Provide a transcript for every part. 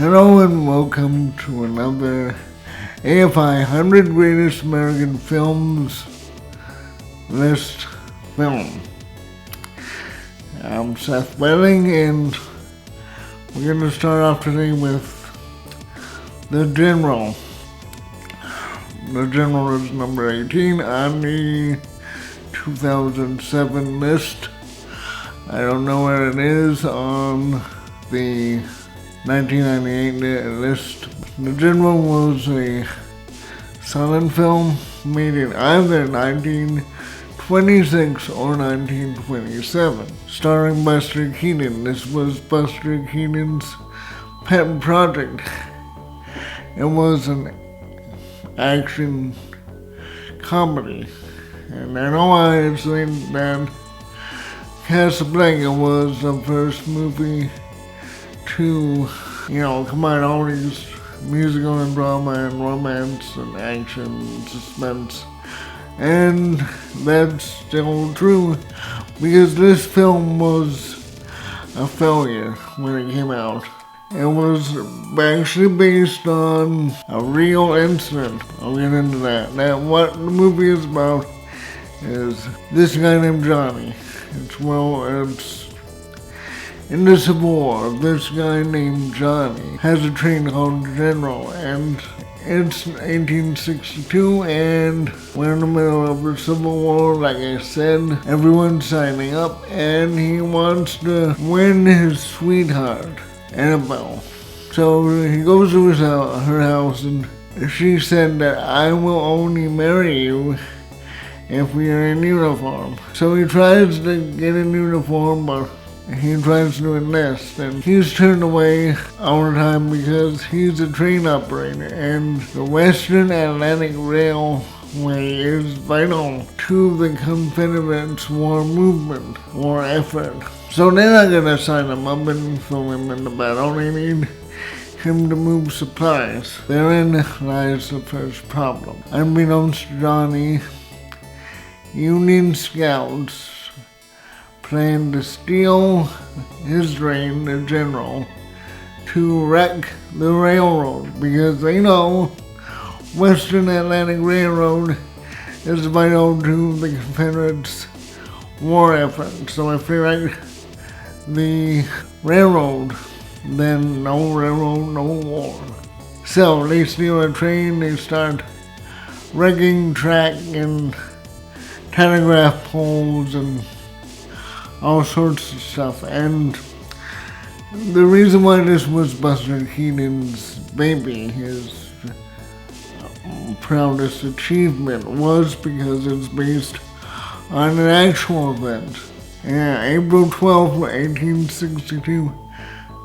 Hello and welcome to another AFI 100 Greatest American Films list film. I'm Seth Welling and we're going to start off today with The General. The General is number 18 on the 2007 list. I don't know where it is on the 1998 list. The General was a silent film made in either 1926 or 1927, starring Buster Keaton. This was Buster Keaton's pet project. It was an action comedy, and I know I said that Casablanca was the first movie to, combine all these musical and drama and romance and action and suspense. And that's still true because this film was a failure when it came out. It was actually based on a real incident. I'll get into that. Now, what the movie is about is this guy named Johnny. It's in the Civil War. This guy named Johnny has a train called General, and it's 1862, and we're in the middle of the Civil War. Like I said, everyone's signing up, and he wants to win his sweetheart, Annabelle. So he goes to her house, and she said that I will only marry you if we are in uniform. So he tries to get in uniform, but he tries to enlist, and he's turned away all the time because he's a train operator, and the Western Atlantic Railway is vital to the Confederates' war movement, war effort. So they're not going to sign him up and throw him in the battle. They need him to move supplies. Therein lies the first problem. Unbeknownst to Johnny, Union scouts planned to steal his train, the General, to wreck the railroad because they know Western Atlantic Railroad is vital to the Confederates' war effort. So if they wreck the railroad, then no railroad, no war. So they steal a train, they start wrecking track and telegraph poles and all sorts of stuff. And the reason why this was Buster Keaton's baby, his proudest achievement, was because it's based on an actual event. April 12, 1862,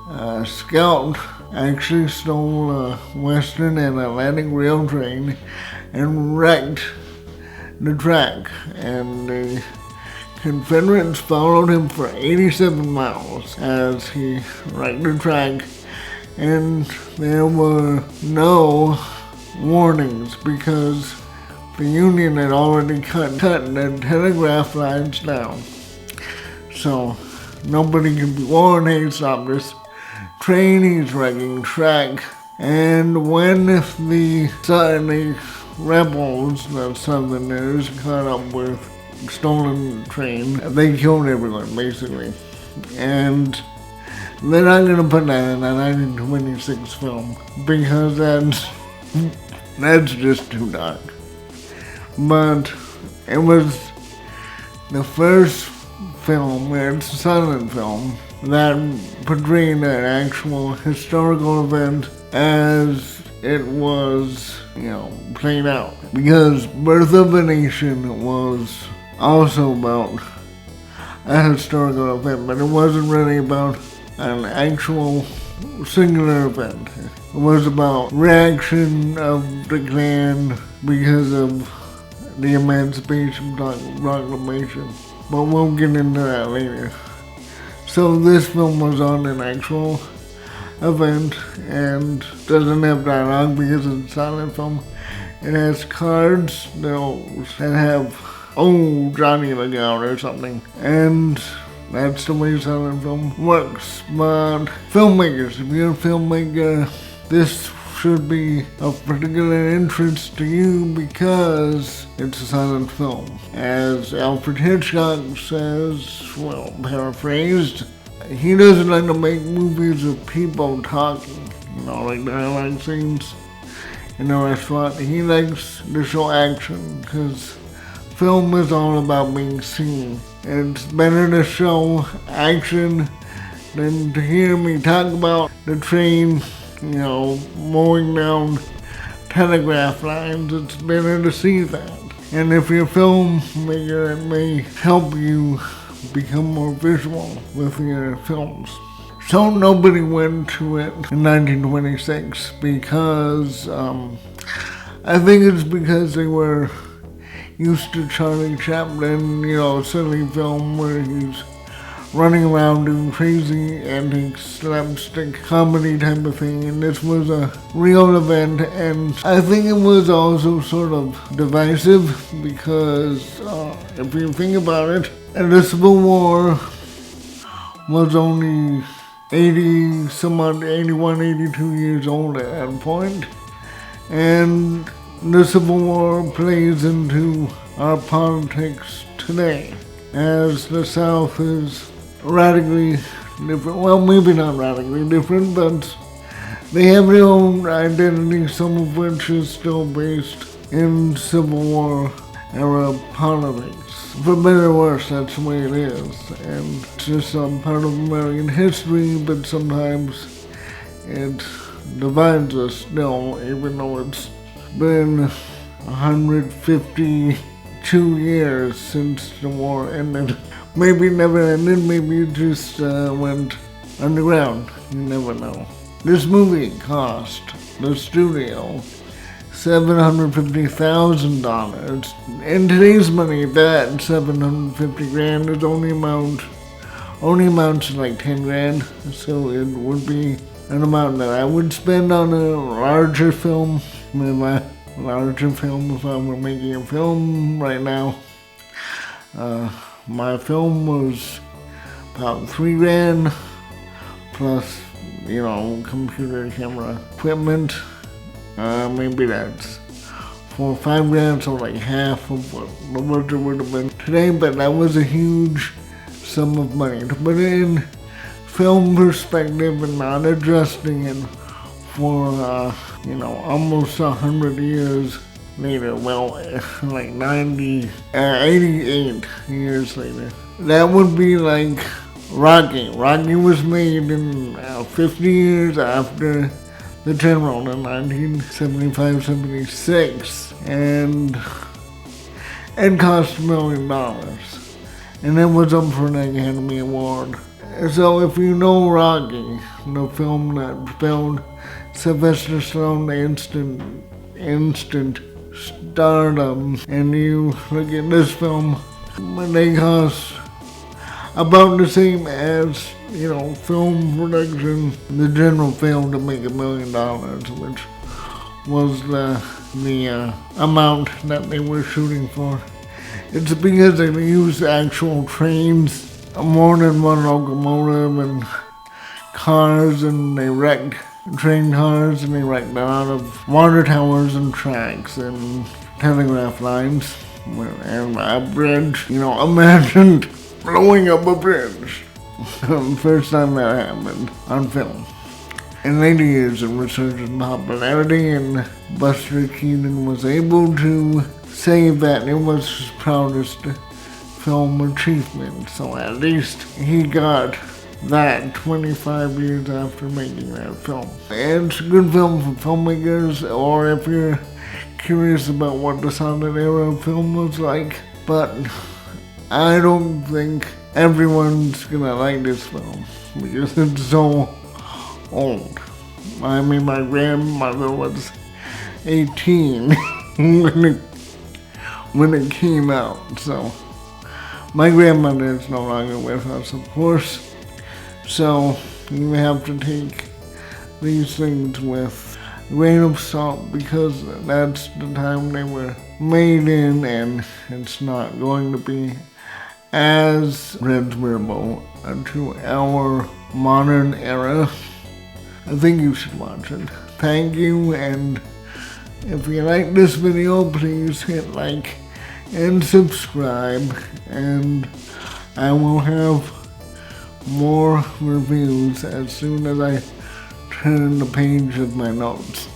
a scout actually stole a Western and Atlantic rail train and wrecked the track, and the Confederates followed him for 87 miles as he wrecked the track, and there were no warnings because the Union had already cut the telegraph lines down. So nobody could be warned, hey, stop this train, he's wrecking track. And when the rebels, the Southerners, caught up with stolen train, they killed everyone, basically. And they're not going to put that in a 1926 film because that's just too dark. But it was the first film, it's a silent film, that portrayed an actual historical event as it was, played out. Because Birth of a Nation was also about a historical event, but it wasn't really about an actual singular event. It was about reaction of the Klan because of the Emancipation Proclamation. But we'll get into that later. So this film was on an actual event and doesn't have dialogue because it's a silent film. It has cards that have, oh, Johnny look out or something. And That's the way silent film works. But filmmakers, if you're a filmmaker, this should be of particular interest to you because it's a silent film. As Alfred Hitchcock says, well, paraphrased, he doesn't like to make movies of people talking, like dialogue scenes in a restaurant. He likes to show action because film is all about being seen. It's better to show action than to hear me talk about the train, mowing down telegraph lines. It's better to see that. And if you're a filmmaker, it may help you become more visual with your films. So nobody went to it in 1926 because I think it's because they were used to Charlie Chaplin, silly film where he's running around doing crazy antics, slapstick comedy type of thing, and this was a real event, and I think it was also sort of divisive because if you think about it, the Civil War was only 81, 82 years old at that point, and the Civil War plays into our politics today, as the South is radically different. Well, maybe not radically different, but they have their own identity, some of which is still based in Civil War era politics. For better or worse, that's the way it is. And it's just a part of American history, but sometimes it divides us still, even though it's been 152 years since the war ended. Maybe it never ended, maybe it just went underground. You never know. This movie cost the studio $750,000. In today's money, that $750,000 is only amounts to like 10 grand. So it would be an amount that I would spend on a larger film. If I were making a film right now. My film was about $3 grand plus, computer camera equipment. Maybe that's $4 or $5 grand, so like half of what the budget would have been today, but that was a huge sum of money. To put it in film perspective and not adjusting it for, almost 100 years later, well, like 88 years later. That would be like Rocky. Rocky was made in 50 years after the General in 1975-76, and it cost $1 million, and it was up for an Academy Award. So if you know Rocky, the film that spelled Sylvester Stallone instant stardom, and you look at this film, they cost about the same as, film production. The General failed to make $1 million, which was the amount that they were shooting for. It's because they used actual trains, more than one locomotive, and cars, and they wrecked train cars, and they wrecked a lot of water towers and tracks and telegraph lines, and a bridge. Imagine blowing up a bridge. First time that happened on film. In later years, it resurged in popularity, and Buster Keaton was able to say that it was his proudest film achievement. So at least he got that 25 years after making that film. And it's a good film for filmmakers, or if you're curious about what the silent era film was like. But I don't think everyone's gonna like this film because it's so old. I mean, my grandmother was 18 when it came out, so my grandmother is no longer with us, of course. So you have to take these things with a grain of salt because that's the time they were made in, and it's not going to be as transferable to our modern era. I think you should watch it. Thank you, and if you like this video, please hit like and subscribe, and I will have more reviews as soon as I turn the page of my notes.